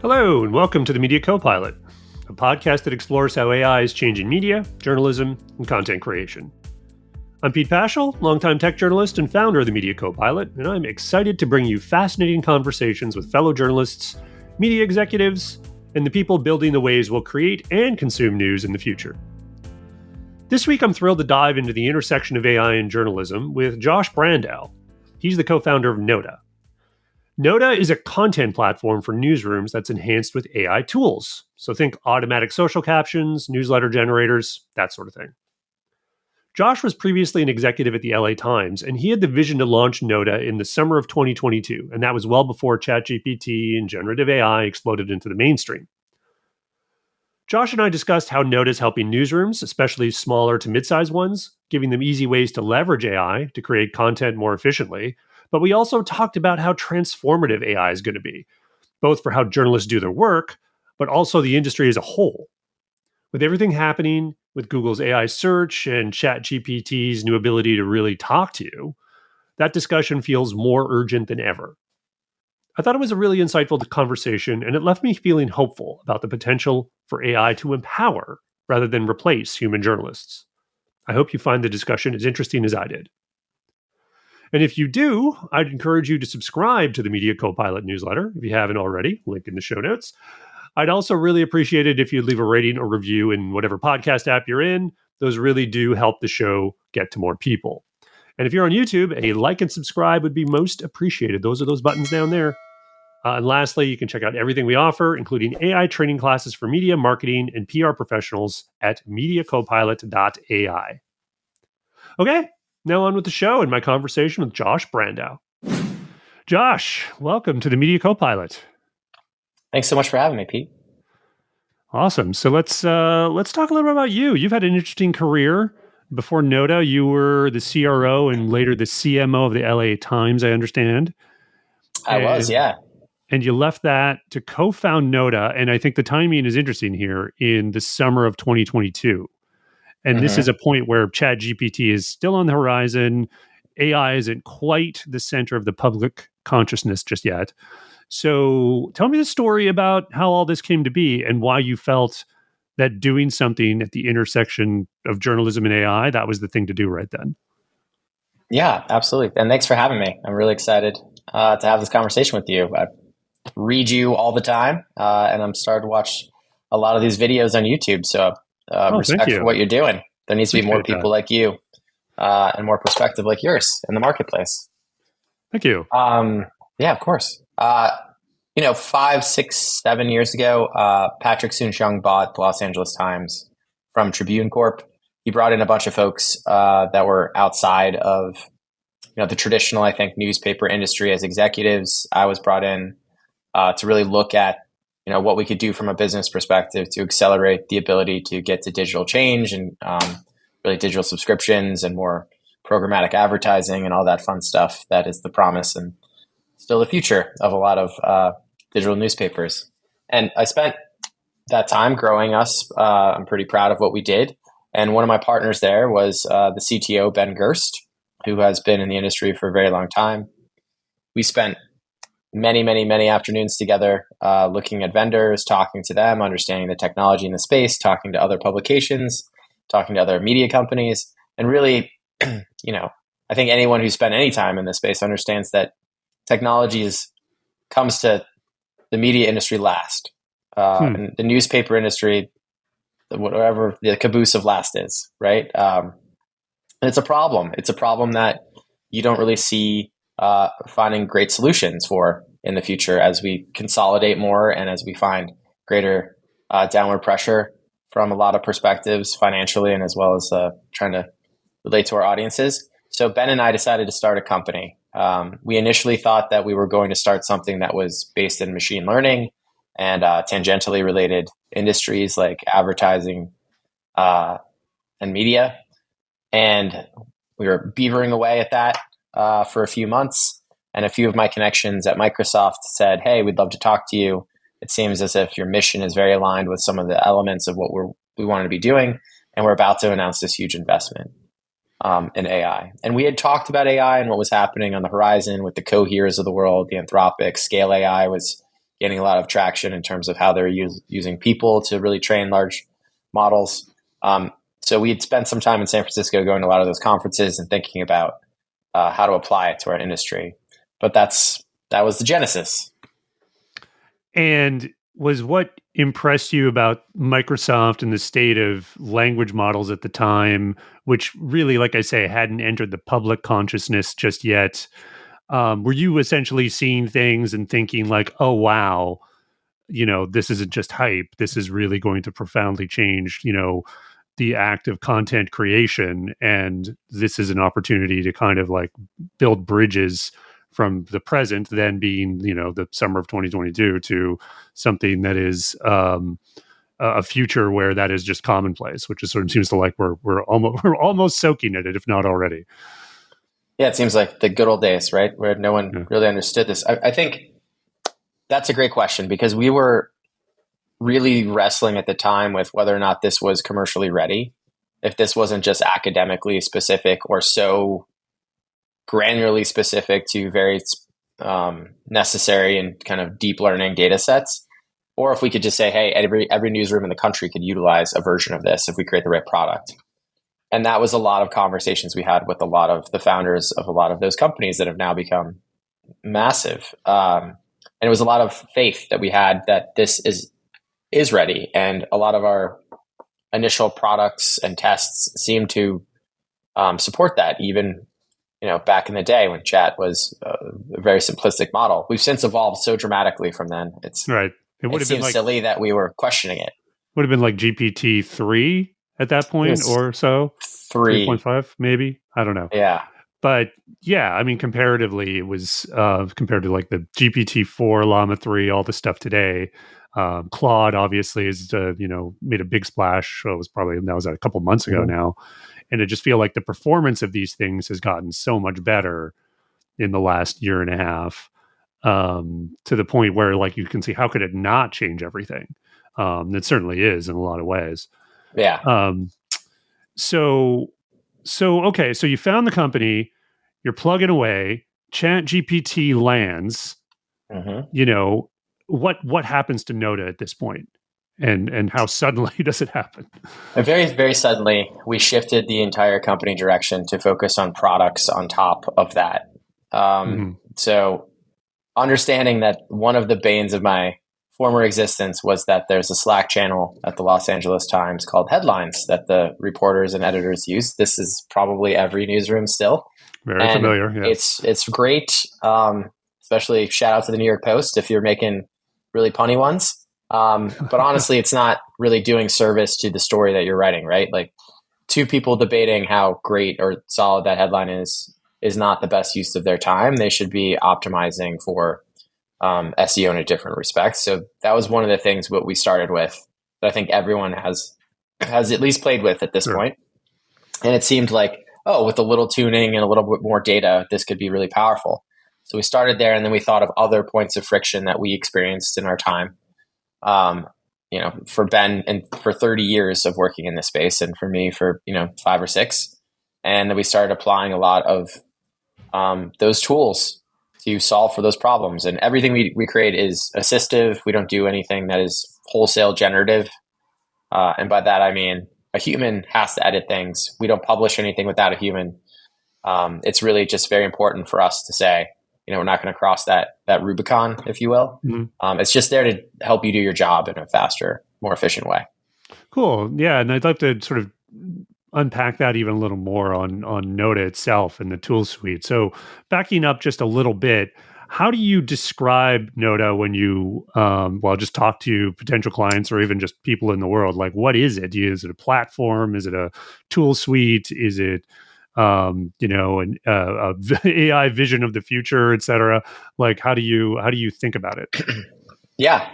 Hello, and welcome to the Media Copilot, a podcast that explores how AI is changing media, journalism, and content creation. I'm Pete Paschal, longtime tech journalist and founder of the Media Copilot, and I'm excited to bring you fascinating conversations with fellow journalists, media executives, and the people building the ways we'll create and consume news in the future. This week, I'm thrilled to dive into the intersection of AI and journalism with Josh Brandau. He's the co-founder of Nota. Nota is a content platform for newsrooms that's enhanced with AI tools. So think automatic social captions, newsletter generators, that sort of thing. Josh was previously an executive at the LA Times, and he had the vision to launch Nota in the summer of 2022, and that was well before ChatGPT and generative AI exploded into the mainstream. Josh and I discussed how Nota is helping newsrooms, especially smaller to mid-sized ones, giving them easy ways to leverage AI to create content more efficiently. But we also talked about how transformative AI is going to be, both for how journalists do their work, but also the industry as a whole. With everything happening with Google's AI search and ChatGPT's new ability to really talk to you, that discussion feels more urgent than ever. I thought it was a really insightful conversation, and it left me feeling hopeful about the potential for AI to empower rather than replace human journalists. I hope you find the discussion as interesting as I did. And if you do, I'd encourage you to subscribe to the Media Copilot newsletter if you haven't already, link in the show notes. I'd also really appreciate it if you'd leave a rating or review in whatever podcast app you're in. Those really do help the show get to more people. And if you're on YouTube, a like and subscribe would be most appreciated. Those are those buttons down there. And lastly, you can check out everything we offer, including AI training classes for media, marketing, and PR professionals at mediacopilot.ai. Okay. Now on with the show and my conversation with Josh Brandau. Josh, welcome to the Media Copilot. Thanks so much for having me, Pete. Awesome. So let's talk a little bit about you. You've had an interesting career. Before Nota, you were the CRO and later the CMO of the LA Times, I understand. I was, yeah. And you left that to co-found Nota, and I think the timing is interesting here, in the summer of 2022. And this is a point where ChatGPT is still on the horizon. AI isn't quite the center of the public consciousness just yet. So tell me the story about how all this came to be and why you felt that doing something at the intersection of journalism and AI, that was the thing to do right then. Yeah, absolutely. And thanks for having me. I'm really excited to have this conversation with you. I read you all the time, and I'm starting to watch a lot of these videos on YouTube. So respect for what you're doing. There needs to be more people like you and more perspective like yours in the marketplace. Thank you. Yeah, of course. 5, 6, 7 years ago, Patrick Soon-Shiong bought the Los Angeles Times from Tribune Corp. He brought in a bunch of folks that were outside of the traditional, I think, newspaper industry as executives. I was brought in to really look at what we could do from a business perspective to accelerate the ability to get to digital change and really digital subscriptions and more programmatic advertising and all that fun stuff that is the promise and still the future of a lot of digital newspapers. And I spent that time growing us. I'm pretty proud of what we did. And one of my partners there was the CTO, Ben Gerst, who has been in the industry for a very long time. We spent many afternoons together looking at vendors, talking to them, understanding the technology in the space, talking to other publications, talking to other media companies. And really, I think anyone who spent any time in this space understands that technology comes to the media industry last. And the newspaper industry, whatever the caboose of last is, right? And it's a problem. It's a problem that you don't really see finding great solutions for in the future as we consolidate more and as we find greater downward pressure from a lot of perspectives financially and as well as trying to relate to our audiences. So Ben and I decided to start a company. We initially thought that we were going to start something that was based in machine learning and tangentially related industries like advertising and media. And we were beavering away at that for a few months. And a few of my connections at Microsoft said, hey, we'd love to talk to you. It seems as if your mission is very aligned with some of the elements of what we wanted to be doing. And we're about to announce this huge investment in AI. And we had talked about AI and what was happening on the horizon with the Coheres of the world, the Anthropic, Scale AI was gaining a lot of traction in terms of how they're using people to really train large models. So we had spent some time in San Francisco going to a lot of those conferences and thinking about how to apply it to our industry. But that was the genesis. And was what impressed you about Microsoft and the state of language models at the time, which really, like I say, hadn't entered the public consciousness just yet? Were you essentially seeing things and thinking like, oh, wow, this isn't just hype. This is really going to profoundly change, the act of content creation. And this is an opportunity to kind of like build bridges from the present, then being, the summer of 2022, to something that is a future where that is just commonplace, which is sort of seems to like we're almost soaking in it, if not already. Yeah, it seems like the good old days, right? Where no one really understood this. I think that's a great question, because we were really wrestling at the time with whether or not this was commercially ready. If this wasn't just academically specific or so granularly specific to very necessary and kind of deep learning data sets, or if we could just say, hey, every newsroom in the country could utilize a version of this if we create the right product. And that was a lot of conversations we had with a lot of the founders of a lot of those companies that have now become massive. And it was a lot of faith that we had that this is ready. And a lot of our initial products and tests seem to support that, even back in the day when chat was a very simplistic model. We've since evolved so dramatically from then. It's right. It seems silly that we were questioning it. Would have been like GPT-3 at that point or so. 3.5, maybe. I don't know. Yeah. But yeah, I mean, comparatively, it was compared to like the GPT-4, Llama 3, all the stuff today. Claude obviously is, made a big splash. So that was a couple months ago now. And I just feel like the performance of these things has gotten so much better in the last year and a half, to the point where like you can see, how could it not change everything? It certainly is in a lot of ways. Yeah. So okay, so you found the company, you're plugging away, ChatGPT lands. What happens to Nota at this point? And how suddenly does it happen? Very, very suddenly, we shifted the entire company direction to focus on products on top of that. So understanding that one of the banes of my former existence was that there's a Slack channel at the Los Angeles Times called Headlines that the reporters and editors use. This is probably every newsroom still. Very familiar. Yes. It's great. Especially shout out to the New York Post if you're making really punny ones. But honestly, it's not really doing service to the story that you're writing, right? Like two people debating how great or solid that headline is not the best use of their time. They should be optimizing for SEO in a different respect. So that was one of the things what we started with that I think everyone has at least played with at this point. And it seemed like, with a little tuning and a little bit more data, this could be really powerful. So we started there, and then we thought of other points of friction that we experienced in our time. For Ben and for 30 years of working in this space, and for me for 5 or 6, and then we started applying a lot of those tools to solve for those problems. And everything we create is assistive. We don't do anything that is wholesale generative, and by that I mean a human has to edit things. We don't publish anything without a human. It's really just very important for us to say, we're not going to cross that Rubicon, if you will. It's just there to help you do your job in a faster, more efficient way. Cool. Yeah. And I'd like to sort of unpack that even a little more on Nota itself and the tool suite. So backing up just a little bit, how do you describe Nota when you, just talk to potential clients or even just people in the world? Like, what is it? Is it a platform? Is it a tool suite? Is it, an AI vision of the future, et cetera? Like, how do you think about it? Yeah.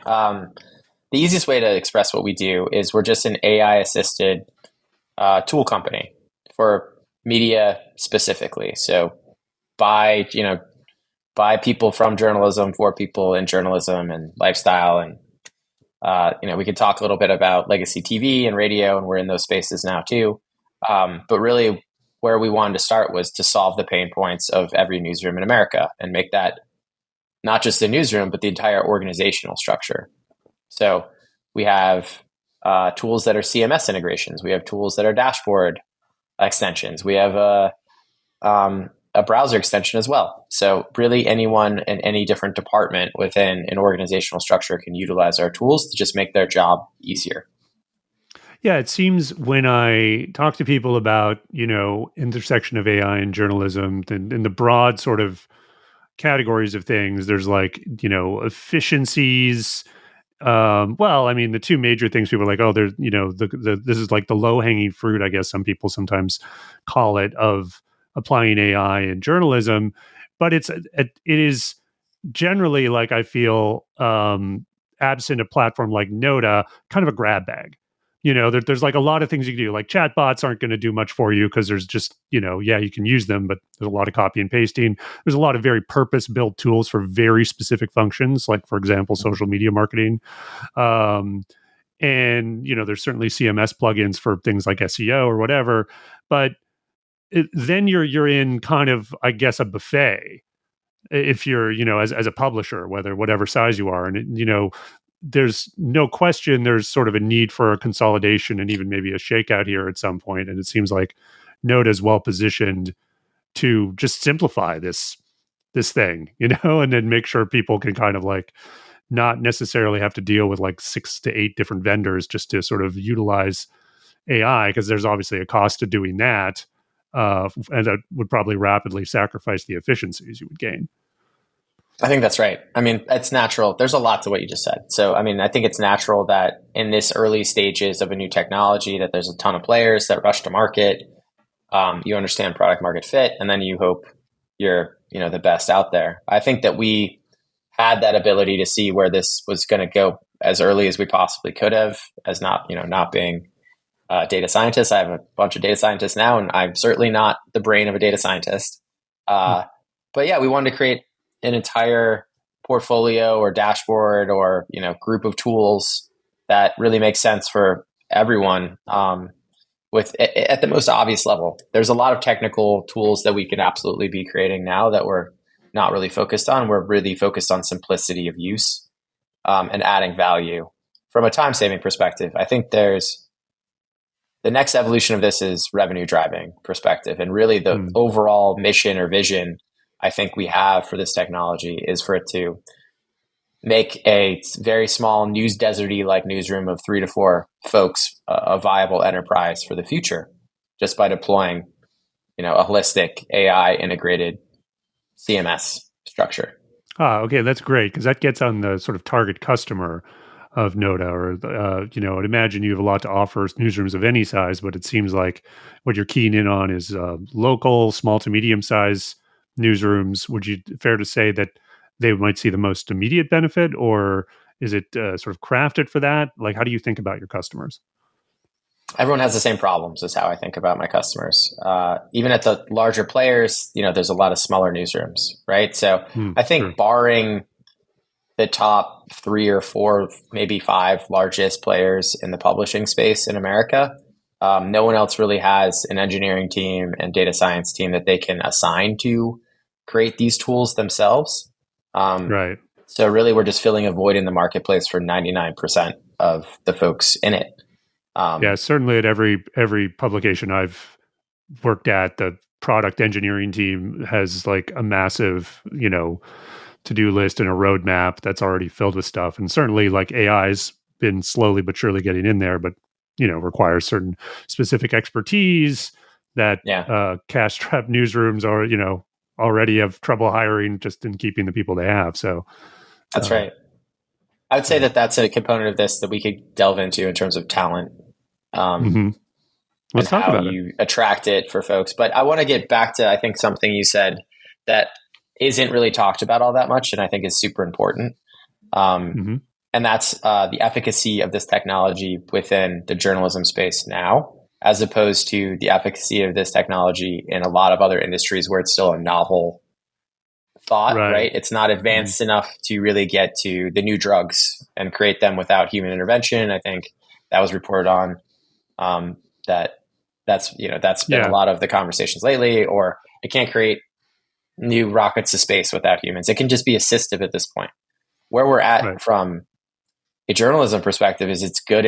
The easiest way to express what we do is we're just an AI assisted tool company for media specifically. So by people from journalism for people in journalism and lifestyle. And, we could talk a little bit about legacy TV and radio, and we're in those spaces now too. But really where we wanted to start was to solve the pain points of every newsroom in America and make that not just the newsroom, but the entire organizational structure. So we have tools that are CMS integrations. We have tools that are dashboard extensions. We have a browser extension as well. So really anyone in any different department within an organizational structure can utilize our tools to just make their job easier. Yeah, it seems when I talk to people about, intersection of AI and journalism and the broad sort of categories of things, there's like, efficiencies. Well, I mean, the two major things people are like, oh, there's, this is like the low hanging fruit, I guess some people sometimes call it, of applying AI in journalism. But it is generally, like, I feel, absent a platform like Nota, kind of a grab bag. There's like a lot of things you can do. Like chatbots aren't going to do much for you because there's just, yeah, you can use them, but there's a lot of copy and pasting. There's a lot of very purpose built tools for very specific functions, like, for example, social media marketing. And, there's certainly CMS plugins for things like SEO or whatever. But then you're in kind of, I guess, a buffet if you're, as a publisher, whatever size you are. And, there's no question there's sort of a need for a consolidation and even maybe a shakeout here at some point. And it seems like Node is well positioned to just simplify this thing, and then make sure people can kind of like not necessarily have to deal with like 6 to 8 different vendors just to sort of utilize AI, because there's obviously a cost to doing that. And that would probably rapidly sacrifice the efficiencies you would gain. I think that's right. I mean, it's natural. There's a lot to what you just said. So, I mean, I think it's natural that in this early stages of a new technology, that there's a ton of players that rush to market. You understand product market fit, and then you hope you're, the best out there. I think that we had that ability to see where this was going to go as early as we possibly could have, as not being data scientists. I have a bunch of data scientists now, and I'm certainly not the brain of a data scientist. But yeah, we wanted to create an entire portfolio or dashboard or group of tools that really makes sense for everyone. With at the most obvious level, there's a lot of technical tools that we could absolutely be creating now that we're not really focused on. We're really focused on simplicity of use and adding value from a time saving perspective. I think there's the next evolution of this is revenue driving perspective, and really the overall mission or vision I think we have for this technology is for it to make a very small news deserty like newsroom of 3 to 4 folks a viable enterprise for the future, just by deploying, a holistic AI integrated CMS structure. Okay, that's great, because that gets on the sort of target customer of Nota, or I'd imagine you have a lot to offer newsrooms of any size, but it seems like what you're keying in on is local, small to medium size newsrooms. Would you fair to say that they might see the most immediate benefit, or is it sort of crafted for that? Like, how do you think about your customers? Everyone has the same problems is how I think about my customers. Even at the larger players, there's a lot of smaller newsrooms, right? So I think barring the top 3 or 4, maybe 5 largest players in the publishing space in America, no one else really has an engineering team and data science team that they can assign to create these tools themselves. Right. So really, we're just filling a void in the marketplace for 99% of the folks in it. Yeah, certainly at every publication I've worked at, the product engineering team has like a massive, to-do list and a roadmap that's already filled with stuff. And certainly like AI's been slowly but surely getting in there, but requires certain specific expertise that cash-strapped newsrooms are, already have trouble hiring just in keeping the people they have. So that's right. I would say that that's a component of this that we could delve into in terms of talent. Let's talk about you attract it for folks. But I want to get back to, I think, something you said that isn't really talked about all that much, and I think is super important. And that's the efficacy of this technology within the journalism space now, as opposed to the efficacy of this technology in a lot of other industries where it's still a novel thought, right? It's not advanced enough to really get to the new drugs and create them without human intervention. I think that was reported on. That's been a lot of the conversations lately. Or it can't create new rockets to space without humans. It can just be assistive at this point. Where we're at Right. from a journalism perspective is it's good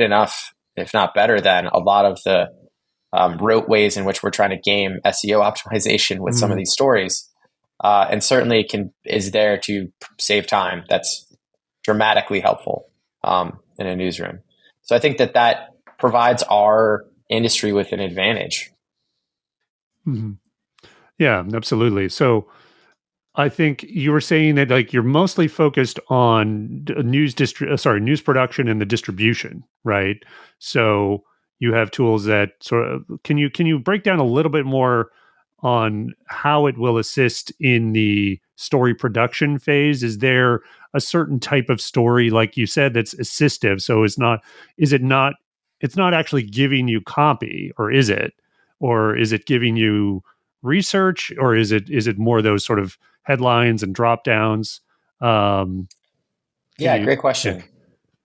enough, if not better than a lot of the rote ways in which we're trying to game SEO optimization with some of these stories. And certainly is there to save time. That's dramatically helpful in a newsroom. So I think that provides our industry with an advantage. Mm-hmm. Yeah, absolutely. So I think you were saying that like you're mostly focused on news production and the distribution, right? So you have tools that sort of can you break down a little bit more on how it will assist in the story production phase? Is there a certain type of story, like you said, that's assistive? So it's not actually giving you copy, or is it? Or is it giving you research, or is it more those sort of headlines and drop downs? Great Yeah. question.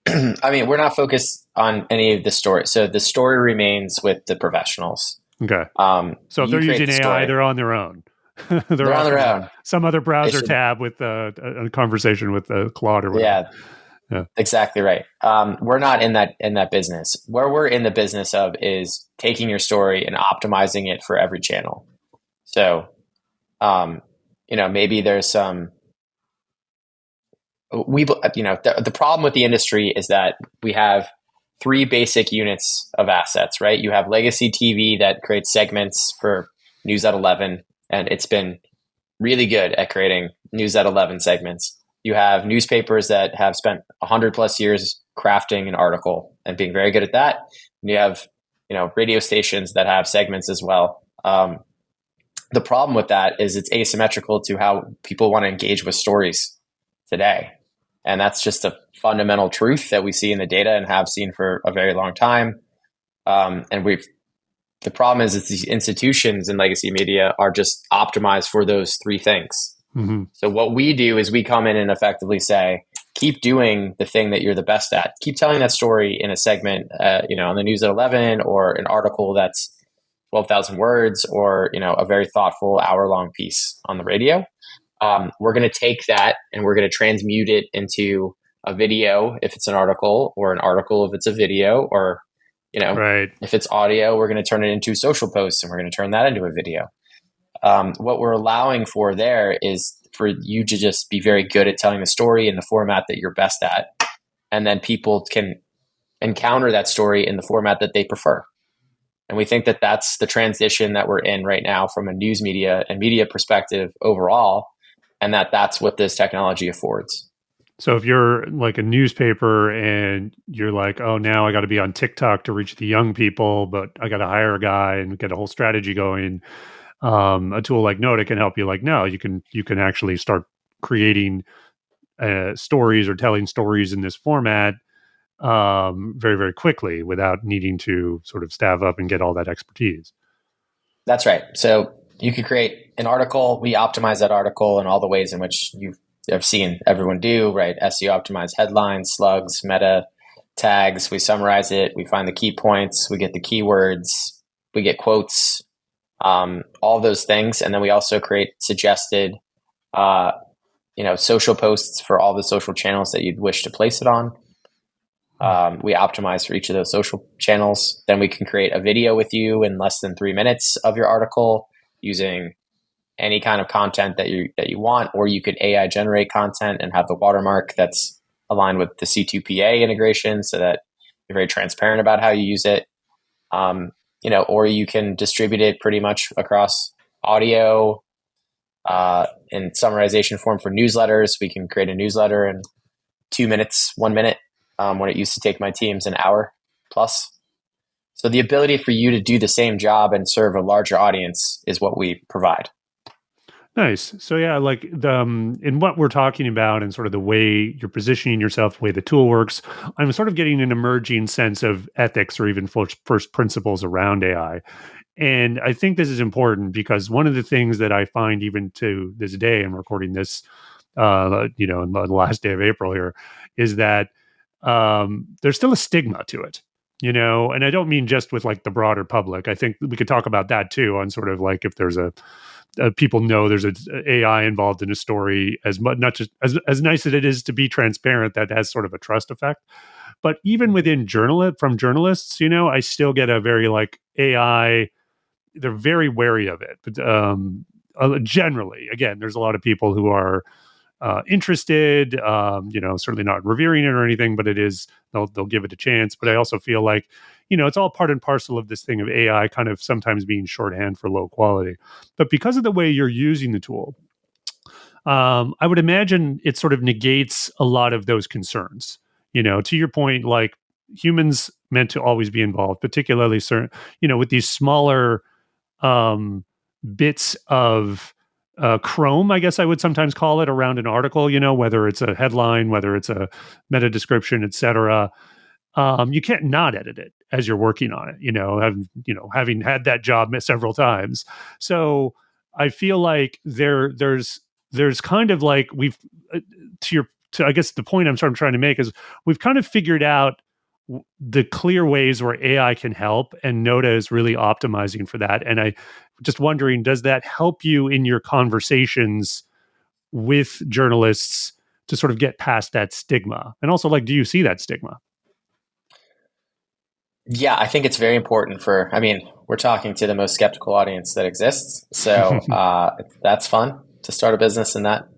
I mean, we're not focused on any of the story. So the story remains with the professionals. Okay. So if You they're create using the AI, story. they're on their own. They're on their own. Some other browser should, tab with a conversation with Claude or whatever. Yeah, exactly right. We're not in that business. Where we're in the business of is taking your story and optimizing it for every channel. So, maybe there's some. The problem with the industry is that we have three basic units of assets, right? You have legacy TV that creates segments for News at 11, and it's been really good at creating News at 11 segments. You have newspapers that have spent 100 plus years crafting an article and being very good at that. And you have, radio stations that have segments as well. The problem with that is it's asymmetrical to how people want to engage with stories today. And that's just a fundamental truth that we see in the data and have seen for a very long time. The problem is these institutions in legacy media are just optimized for those three things. Mm-hmm. So what we do is we come in and effectively say, keep doing the thing that you're the best at. Keep telling that story in a segment, on the News at 11, or an article that's 12,000 words, or, a very thoughtful hour-long piece on the radio. We're going to take that and we're going to transmute it into a video if it's an article, or an article if it's a video, or, right. if it's audio, we're going to turn it into social posts and we're going to turn that into a video. What we're allowing for there is for you to just be very good at telling the story in the format that you're best at. And then people can encounter that story in the format that they prefer. And we think that that's the transition that we're in right now from a news media and media perspective overall, and that's what this technology affords. So if you're like a newspaper and you're like, oh, now I got to be on TikTok to reach the young people, but I got to hire a guy and get a whole strategy going, a tool like Nota can help you. Like, no, you can actually start creating stories or telling stories in this format very, very quickly without needing to sort of staff up and get all that expertise. That's right. So you could create an article. We optimize that article in all the ways in which I've seen everyone do, right? SEO optimized headlines, slugs, meta tags. We summarize it. We find the key points. We get the keywords. We get quotes, all those things. And then we also create suggested, social posts for all the social channels that you'd wish to place it on. We optimize for each of those social channels. Then we can create a video with you in less than 3 minutes of your article using any kind of content that you want, or you could AI generate content and have the watermark that's aligned with the C2PA integration so that you're very transparent about how you use it. Or you can distribute it pretty much across audio, in summarization form for newsletters. We can create a newsletter in 2 minutes, 1 minute, when it used to take my teams an hour plus. So the ability for you to do the same job and serve a larger audience is what we provide. Nice. So yeah, like in what we're talking about and sort of the way you're positioning yourself, the way the tool works, I'm sort of getting an emerging sense of ethics or even first principles around AI. And I think this is important because one of the things that I find even to this day, I'm recording this, in the last day of April here, is that there's still a stigma to it. And I don't mean just with like the broader public. I think we could talk about that too, on sort of like if there's a people know there's an AI involved in a story as much, not just as nice as it is to be transparent, that has sort of a trust effect. But even within from journalists, I still get a very like AI, they're very wary of it. But generally, again, there's a lot of people who are interested, certainly not revering it or anything, but they'll give it a chance. But I also feel like, it's all part and parcel of this thing of AI kind of sometimes being shorthand for low quality. But because of the way you're using the tool, I would imagine it sort of negates a lot of those concerns. To your point, like humans meant to always be involved, particularly certain, with these smaller bits of Chrome, I guess I would sometimes call it, around an article, whether it's a headline, whether it's a meta description, et cetera. You can't not edit it as you're working on it, having had that job several times. So I feel like there's kind of like I guess the point I'm sort of trying to make is we've kind of figured out the clear ways where AI can help, and Nota is really optimizing for that. And I just wondering, does that help you in your conversations with journalists to sort of get past that stigma? And also, like, do you see that stigma? Yeah, I think it's very important we're talking to the most skeptical audience that exists. So that's fun to start a business in that.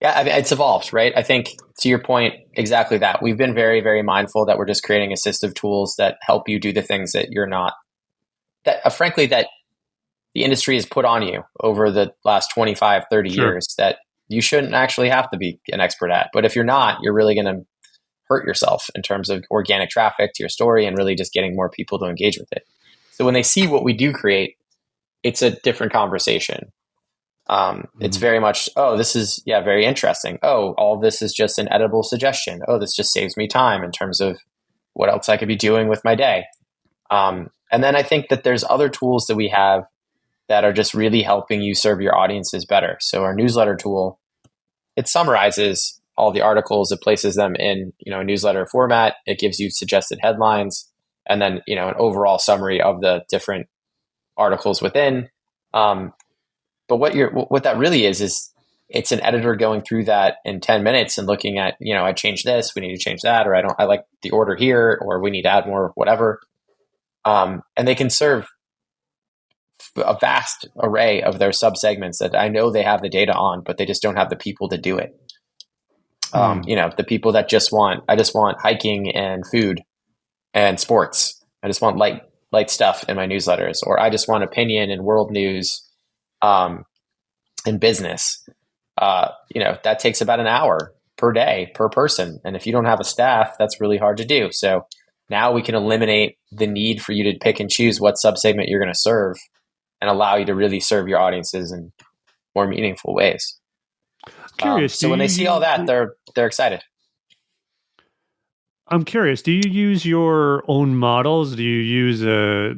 Yeah, it's evolved, right? I think to your point, exactly that. We've been very, very mindful that we're just creating assistive tools that help you do the things that you're not, frankly, that the industry has put on you over the last 25, 30 years that you shouldn't actually have to be an expert at. But if you're not, you're really going to hurt yourself in terms of organic traffic to your story and really just getting more people to engage with it. So when they see what we do create, it's a different conversation. It's very much, oh, this is, very interesting. Oh, all this is just an editable suggestion. Oh, this just saves me time in terms of what else I could be doing with my day. And then I think that there's other tools that we have that are just really helping you serve your audiences better. So our newsletter tool, it summarizes all the articles, it places them in, a newsletter format. It gives you suggested headlines and then, an overall summary of the different articles within. But what that really is it's an editor going through that in 10 minutes and looking at, I changed this, we need to change that, or I like the order here, or we need to add more, whatever. And they can serve a vast array of their subsegments that I know they have the data on, but they just don't have the people to do it. The people that I just want hiking and food and sports. I just want light stuff in my newsletters, or I just want opinion and world news. In business, that takes about an hour per day per person. And if you don't have a staff, that's really hard to do. So now we can eliminate the need for you to pick and choose what subsegment you're going to serve and allow you to really serve your audiences in more meaningful ways. Curious. So when they see all that, they're excited. I'm curious, do you use your own models? Do you use the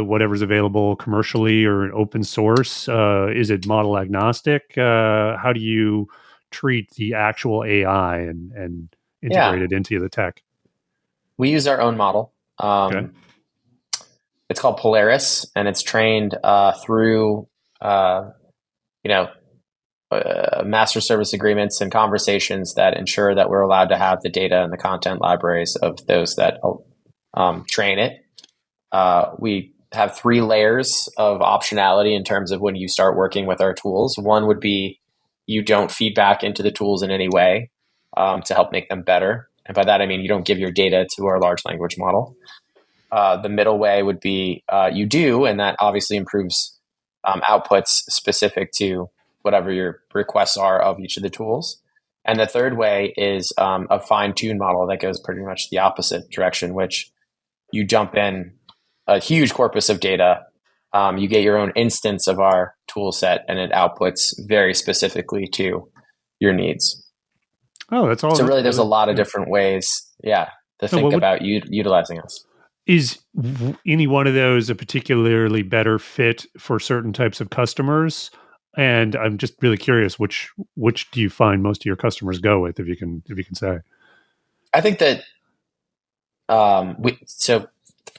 whatever's available commercially or an open source? Is it model agnostic? How do you treat the actual AI and integrate it into the tech? We use our own model. Okay. It's called Polaris, and it's trained through master service agreements and conversations that ensure that we're allowed to have the data and the content libraries of those that train it. We have 3 layers of optionality in terms of when you start working with our tools. One would be you don't feed back into the tools in any way to help make them better. And by that, I mean you don't give your data to our large language model. The middle way would be you do, and that obviously improves outputs specific to whatever your requests are of each of the tools. And the third way is a fine-tuned model that goes pretty much the opposite direction, which you dump in a huge corpus of data. You get your own instance of our tool set, and it outputs very specifically to your needs. Oh, that's all. So really, there's a lot of different ways, to think about utilizing us. Is any one of those a particularly better fit for certain types of customers? And I'm just really curious, which do you find most of your customers go with, if you can say? I think that so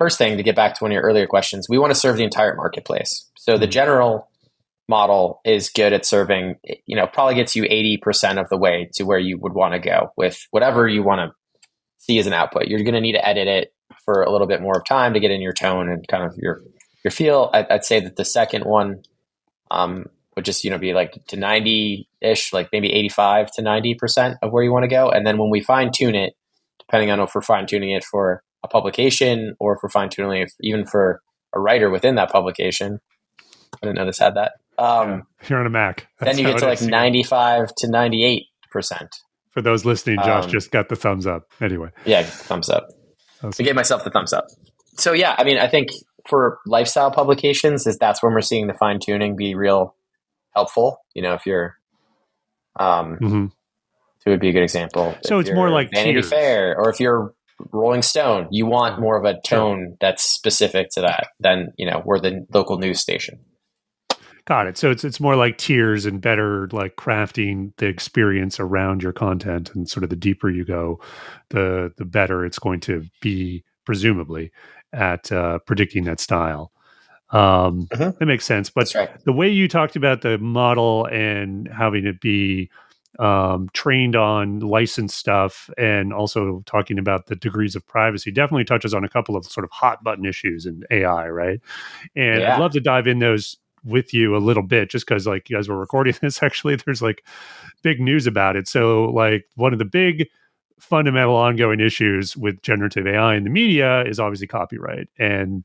first thing, to get back to one of your earlier questions, we want to serve the entire marketplace. So the general model is good at serving, probably gets you 80% of the way to where you would want to go with whatever you want to see as an output. You're going to need to edit it for a little bit more of time to get in your tone and kind of your feel. I'd say that the second one would just, be like to 90-ish, like maybe 85 to 90% of where you want to go. And then when we fine tune it, depending on if we're fine tuning it for a publication or if we're fine tuning it even for a writer within that publication, I didn't know this had that. You're on a Mac. Then you get to like 95 to 98%. For those listening, Josh just got the thumbs up. Anyway. Yeah, thumbs up. I gave myself the thumbs up. So yeah, I mean, I think for lifestyle publications, that's when we're seeing the fine tuning be real helpful. If you're, it would be a good example. So it's more like Vanity tiers. Fair, or if you're Rolling Stone, you want more of a tone that's specific to that than we're the local news station. Got it. So it's more like tiers and better like crafting the experience around your content, and sort of the deeper you go, the better it's going to be, presumably, at predicting that style. That makes sense. But the way you talked about the model and having it be trained on licensed stuff, and also talking about the degrees of privacy, definitely touches on a couple of sort of hot button issues in AI, right? And I'd love to dive in those with you a little bit, just because like as we're recording this, actually there's like big news about it. So like one of the big fundamental ongoing issues with generative AI in the media is obviously copyright. And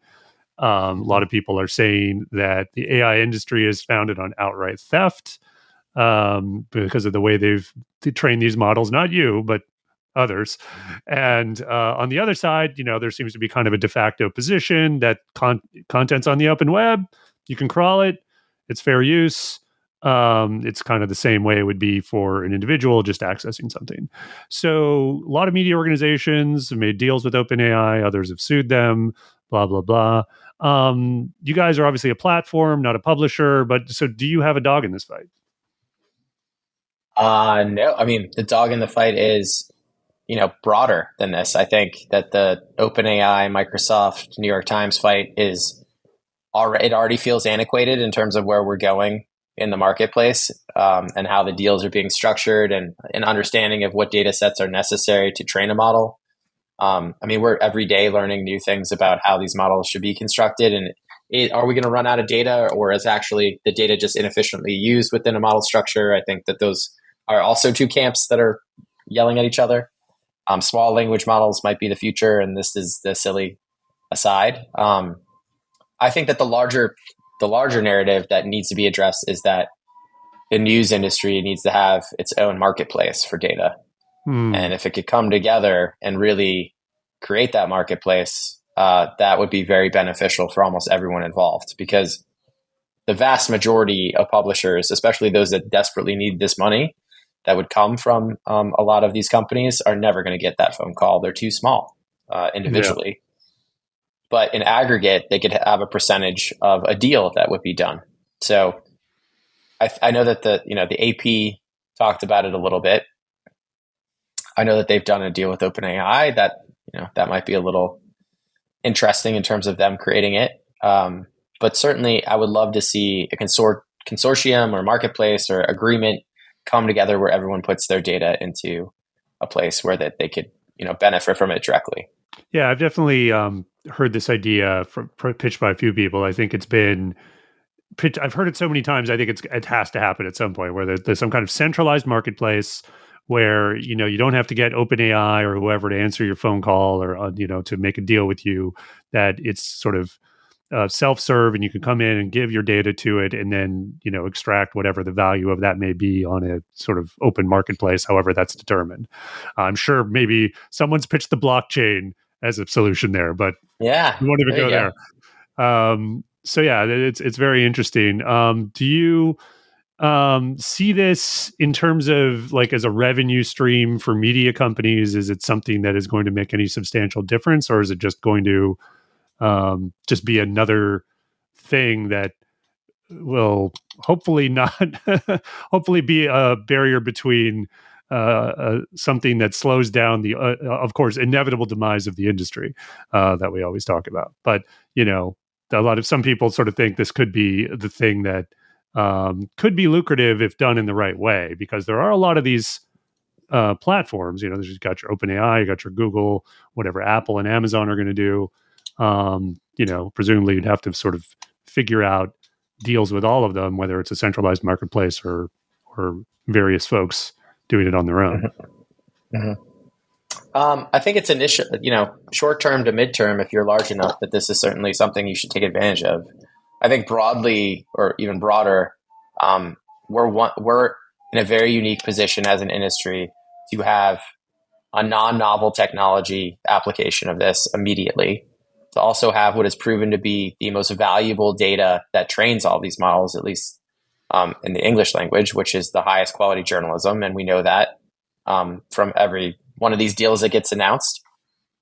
a lot of people are saying that the AI industry is founded on outright theft because of the way they trained these models, not you, but others. And on the other side, there seems to be kind of a de facto position that content's on the open web. You can crawl it. It's fair use. It's kind of the same way it would be for an individual just accessing something. So a lot of media organizations have made deals with OpenAI. Others have sued them, blah, blah, blah. You guys are obviously a platform, not a publisher. But so do you have a dog in this fight? No. I mean, the dog in the fight is, broader than this. I think that the OpenAI, Microsoft, New York Times fight it already feels antiquated in terms of where we're going in the marketplace, and how the deals are being structured, and an understanding of what data sets are necessary to train a model. I mean, we're every day learning new things about how these models should be constructed, and are we going to run out of data, or is actually the data just inefficiently used within a model structure? I think that those are also two camps that are yelling at each other. Small language models might be the future, and this is the silly aside. I think that the larger narrative that needs to be addressed is that the news industry needs to have its own marketplace for data. And if it could come together and really create that marketplace, that would be very beneficial for almost everyone involved, because the vast majority of publishers, especially those that desperately need this money that would come from a lot of these companies, are never going to get that phone call. They're too small individually. Yeah. But in aggregate, they could have a percentage of a deal that would be done. So I know that the AP talked about it a little bit. I know that they've done a deal with OpenAI that that might be a little interesting in terms of them creating it. But certainly, I would love to see a consortium or marketplace or agreement come together where everyone puts their data into a place where that they could benefit from it directly. Yeah, I've definitely heard this idea pitched by a few people. I think it's been pitched. I've heard it so many times. I think it has to happen at some point, where there's some kind of centralized marketplace where you don't have to get OpenAI or whoever to answer your phone call, or to make a deal with you. That it's sort of self-serve, and you can come in and give your data to it, and then extract whatever the value of that may be on a sort of open marketplace, however that's determined. I'm sure maybe someone's pitched the blockchain as a solution there, but yeah, we won't even go there. So yeah, it's very interesting. Do you see this in terms of like as a revenue stream for media companies? Is it something that is going to make any substantial difference, or is it just going to just be another thing that will hopefully not hopefully be a barrier between something that slows down the, of course, inevitable demise of the industry that we always talk about. But some people sort of think this could be the thing that could be lucrative if done in the right way, because there are a lot of these platforms. You've got your OpenAI, you got your Google, whatever Apple and Amazon are going to do. Presumably you'd have to sort of figure out deals with all of them, whether it's a centralized marketplace or various folks doing it on their own. Mm-hmm. Mm-hmm. I think it's initial, short term to midterm. If you're large enough, that this is certainly something you should take advantage of. I think broadly, or even broader, we're in a very unique position as an industry to have a non-novel technology application of this immediately, to also have what is proven to be the most valuable data that trains all these models, at least in the English language, which is the highest quality journalism. And we know that from every one of these deals that gets announced.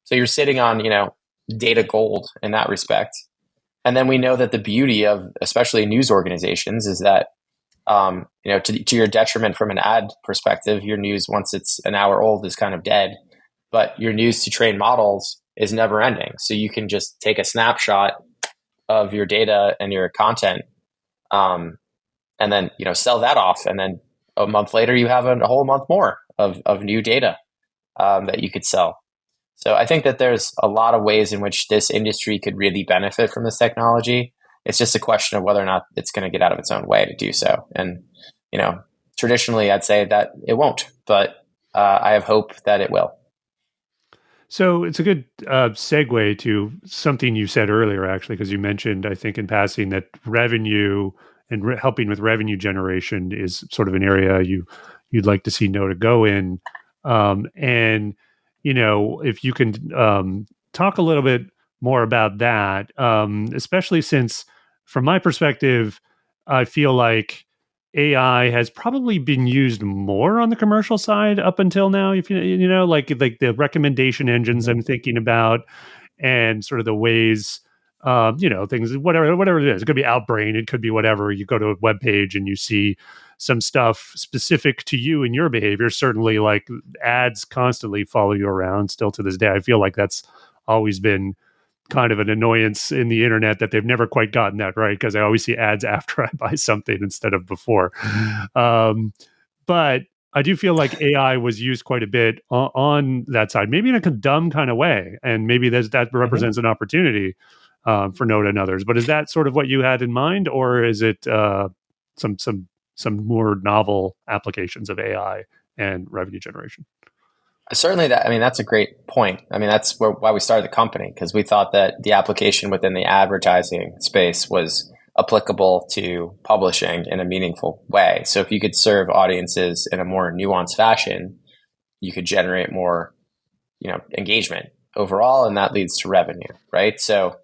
So you're sitting on, data gold in that respect. And then we know that the beauty of especially news organizations is that, to your detriment from an ad perspective, your news, once it's an hour old, is kind of dead. But your news to train models is never ending. So you can just take a snapshot of your data and your content, and then sell that off, and then a month later you have a whole month more of new data that you could sell. So I think that there's a lot of ways in which this industry could really benefit from this technology. It's just a question of whether or not it's going to get out of its own way to do so. And traditionally I'd say that it won't, but I have hope that it will. So it's a good segue to something you said earlier, actually, because you mentioned, I think in passing, that revenue and helping with revenue generation is sort of an area you'd like to see Nota go in. And if you can talk a little bit more about that, especially since, from my perspective, I feel like AI has probably been used more on the commercial side up until now. If like the recommendation engines I'm thinking about, and sort of the ways, things, whatever it is. It could be Outbrain, it could be whatever. You go to a web page and you see some stuff specific to you and your behavior. Certainly, like ads constantly follow you around still to this day. I feel like that's always been kind of an annoyance in the internet, that they've never quite gotten that right, because I always see ads after I buy something instead of before. But I do feel like AI was used quite a bit on that side, maybe in a dumb kind of way, and maybe that represents an opportunity for Nota and others. But is that sort of what you had in mind, or is it some more novel applications of AI and revenue generation? Certainly that's a great point. That's why we started the company, because we thought that the application within the advertising space was applicable to publishing in a meaningful way. So if you could serve audiences in a more nuanced fashion, you could generate more, engagement overall, and that leads to revenue, right? So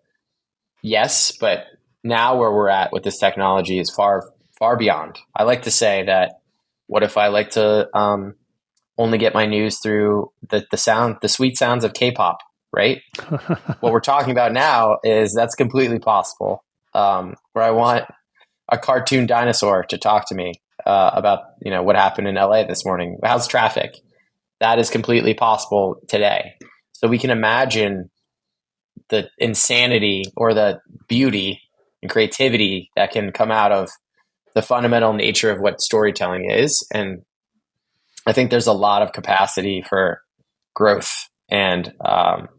yes, but now where we're at with this technology is far, far beyond. I like to say that, what if I like to only get my news through the sweet sounds of K-pop, right? What we're talking about now is that's completely possible. Where I want a cartoon dinosaur to talk to me about what happened in LA this morning. How's traffic? That is completely possible today. So we can imagine the insanity or the beauty and creativity that can come out of the fundamental nature of what storytelling is. And I think there's a lot of capacity for growth and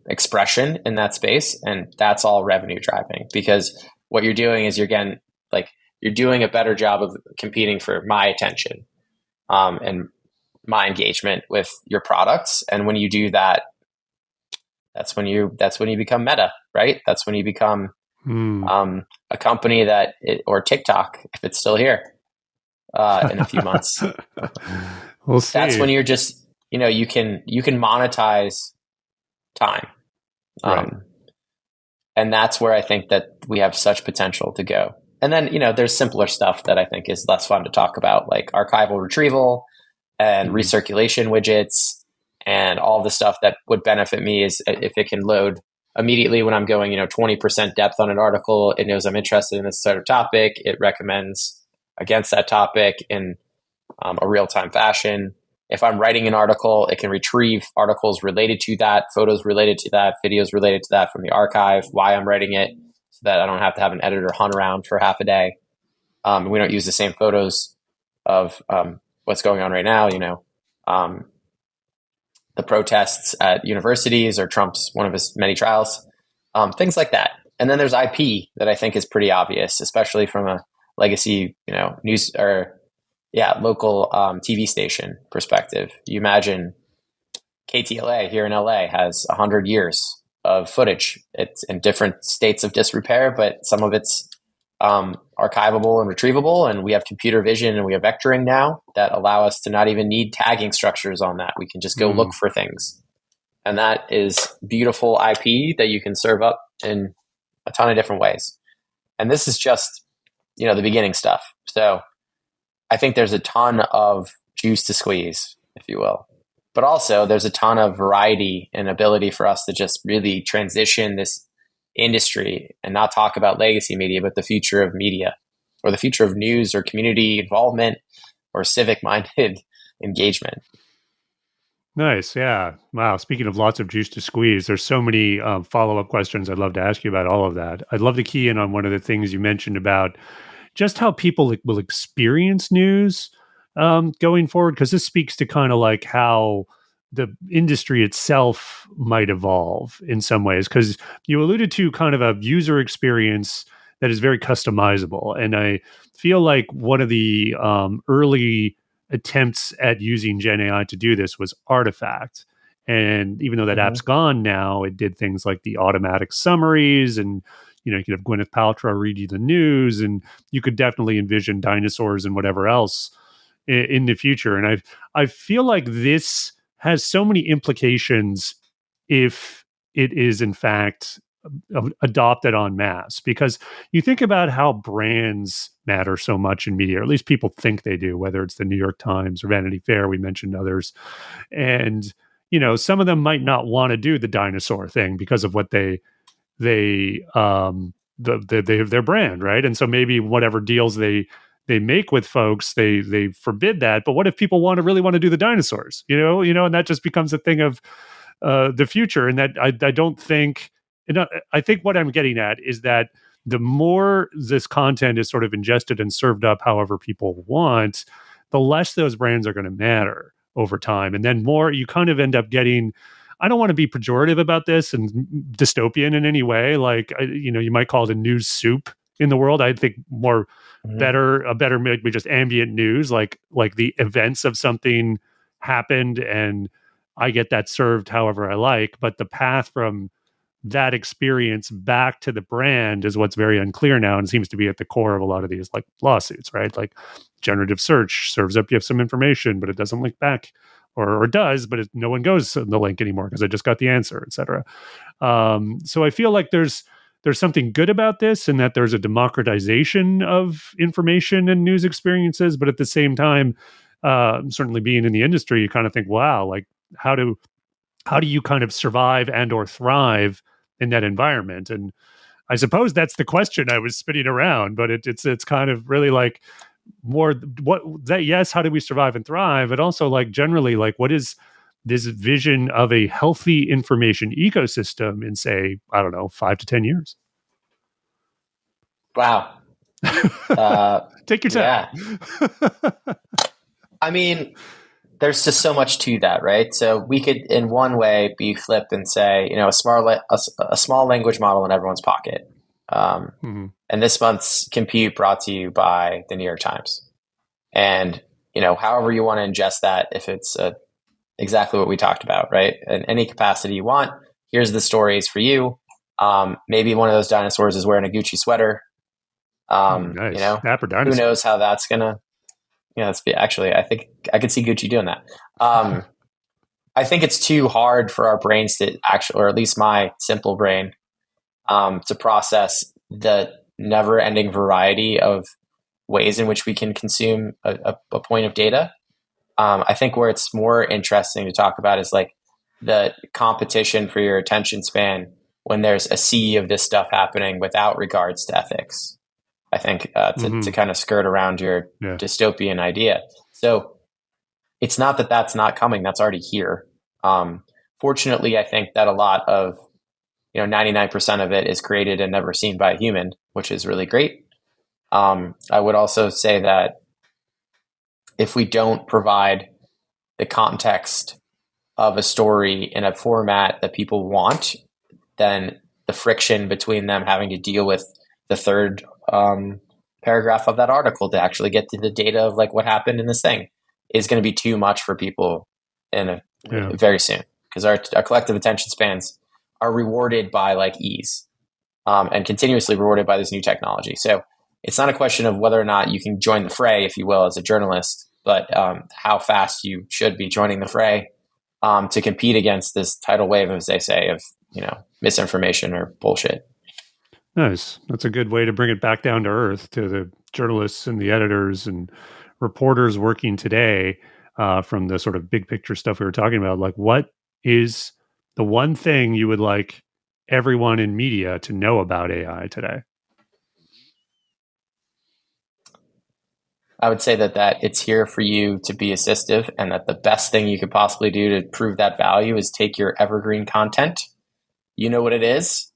expression in that space. And that's all revenue driving, because what you're doing is you're doing a better job of competing for my attention and my engagement with your products. And when you do that, that's when you become Meta, right? That's when you become a company or TikTok, if it's still here in a few months. We'll see. That's when you're just, you can monetize time. Right. And that's where I think that we have such potential to go. And then, there's simpler stuff that I think is less fun to talk about, like archival retrieval and recirculation widgets, and all the stuff that would benefit me is if it can load immediately when I'm going, 20% depth on an article. It knows I'm interested in this sort of topic. It recommends against that topic in a real-time fashion. if I'm writing an article, it can retrieve articles related to that, photos related to that, videos related to that from the archive, why I'm writing it, so that I don't have to have an editor hunt around for half a day. We don't use the same photos of what's going on right now, the protests at universities or Trump's one of his many trials, things like that. And then there's IP that I think is pretty obvious, especially from a legacy, news or local TV station perspective. You imagine KTLA here in LA has 100 years of footage. It's in different states of disrepair, but some of it's archivable and retrievable. And we have computer vision and we have vectoring now that allow us to not even need tagging structures on that. We can just go look for things. And that is beautiful IP that you can serve up in a ton of different ways. And this is just, the beginning stuff. So I think there's a ton of juice to squeeze, if you will. But also there's a ton of variety and ability for us to just really transition this industry and not talk about legacy media, but the future of media or the future of news or community involvement or civic-minded engagement. Nice. Yeah. Wow. Speaking of lots of juice to squeeze, there's so many follow-up questions I'd love to ask you about all of that. I'd love to key in on one of the things you mentioned about just how people will experience news going forward, because this speaks to kind of like how the industry itself might evolve in some ways, because you alluded to kind of a user experience that is very customizable. And I feel like one of the early attempts at using Gen AI to do this was Artifact. And even though that app's gone now, it did things like the automatic summaries, and you could have Gwyneth Paltrow read you the news, and you could definitely envision dinosaurs and whatever else in the future. And I feel like this has so many implications if it is in fact adopted en masse, because you think about how brands matter so much in media, or at least people think they do, whether it's the New York Times or Vanity Fair, we mentioned others. And, some of them might not want to do the dinosaur thing because of what they have their brand, right? And so maybe whatever deals they make with folks, they forbid that. But what if people really want to do the dinosaurs, and that just becomes a thing of the future. And that I don't think, I think what I'm getting at is that the more this content is sort of ingested and served up however people want, the less those brands are going to matter over time. And then more, you kind of end up getting, I don't want to be pejorative about this and dystopian in any way. Like, you might call it a news soup in the world. I think better maybe just ambient news, like the events of something happened and I get that served however I like. But the path from that experience back to the brand is what's very unclear now, and seems to be at the core of a lot of these like lawsuits, right? Like generative search serves up you have some information, but it doesn't link back, or does, but no one goes to the link anymore because I just got the answer, etc. So I feel like there's something good about this, and that there's a democratization of information and news experiences. But at the same time, certainly being in the industry, you kind of think, wow, like how do you kind of survive and or thrive in that environment? And I suppose that's the question I was spinning around, but it's kind of really like more yes, how do we survive and thrive, but also like generally like what is this vision of a healthy information ecosystem in, say, I don't know, 5 to 10 years? Wow. Take your time. Yeah. I mean, there's just so much to that, right? So we could, in one way, be flip and say, a small language model in everyone's pocket. And this month's compute brought to you by the New York Times. And, however you want to ingest that, if it's exactly what we talked about, right? In any capacity you want, here's the stories for you. Maybe one of those dinosaurs is wearing a Gucci sweater. Nice. Dapper dinosaur. Who knows how that's going to, actually, I think I could see Gucci doing that. I think it's too hard for our brains to actually, or at least my simple brain, to process the never-ending variety of ways in which we can consume a point of data. I think where it's more interesting to talk about is like the competition for your attention span when there's a sea of this stuff happening without regards to ethics. I think to kind of skirt around your dystopian idea. So it's not that that's not coming. That's already here. Fortunately, I think that a lot of 99% of it is created and never seen by a human, which is really great. I would also say that if we don't provide the context of a story in a format that people want, then the friction between them having to deal with the third paragraph of that article to actually get to the data of like what happened in this thing is going to be too much for people very soon, because our collective attention spans are rewarded by like ease and continuously rewarded by this new technology. So it's not a question of whether or not you can join the fray, if you will, as a journalist, but how fast you should be joining the fray to compete against this tidal wave, as they say, of misinformation or bullshit. Nice. That's a good way to bring it back down to earth to the journalists and the editors and reporters working today from the sort of big picture stuff we were talking about. Like, what is the one thing you would like everyone in media to know about AI today? I would say that it's here for you to be assistive, and that the best thing you could possibly do to prove that value is take your evergreen content. You know what it is.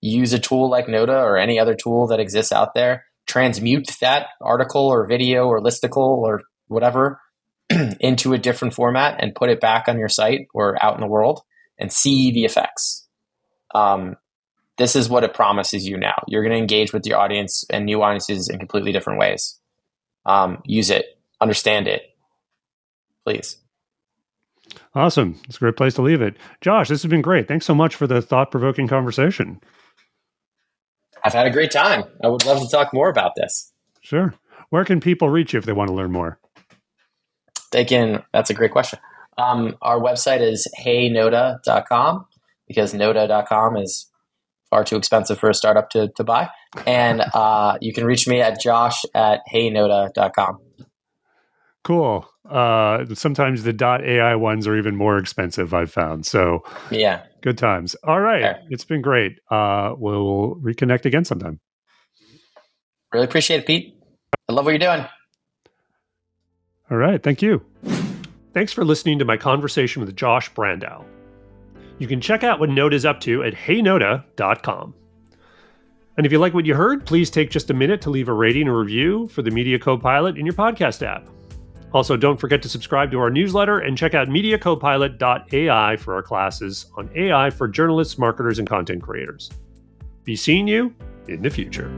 Use a tool like Nota or any other tool that exists out there. Transmute that article or video or listicle or whatever into a different format and put it back on your site or out in the world and see the effects. This is what it promises you now. You're going to engage with your audience and new audiences in completely different ways. Use it, understand it, please. Awesome. It's a great place to leave it. Josh, this has been great. Thanks so much for the thought-provoking conversation. I've had a great time. I would love to talk more about this. Sure. Where can people reach you if they want to learn more? That's a great question. Our website is heynota.com, because nota.com is far too expensive for a startup to buy. And you can reach me at josh@heynota.com. Cool. Sometimes the .ai ones are even more expensive, I've found. So yeah, good times. All right. Fair. It's been great. We'll reconnect again sometime. Really appreciate it, Pete. I love what you're doing. All right. Thank you. Thanks for listening to my conversation with Josh Brandau. You can check out what Nota is up to at heynota.com. And if you like what you heard, please take just a minute to leave a rating or review for the Media Copilot in your podcast app. Also, don't forget to subscribe to our newsletter and check out mediacopilot.ai for our classes on AI for journalists, marketers, and content creators. Be seeing you in the future.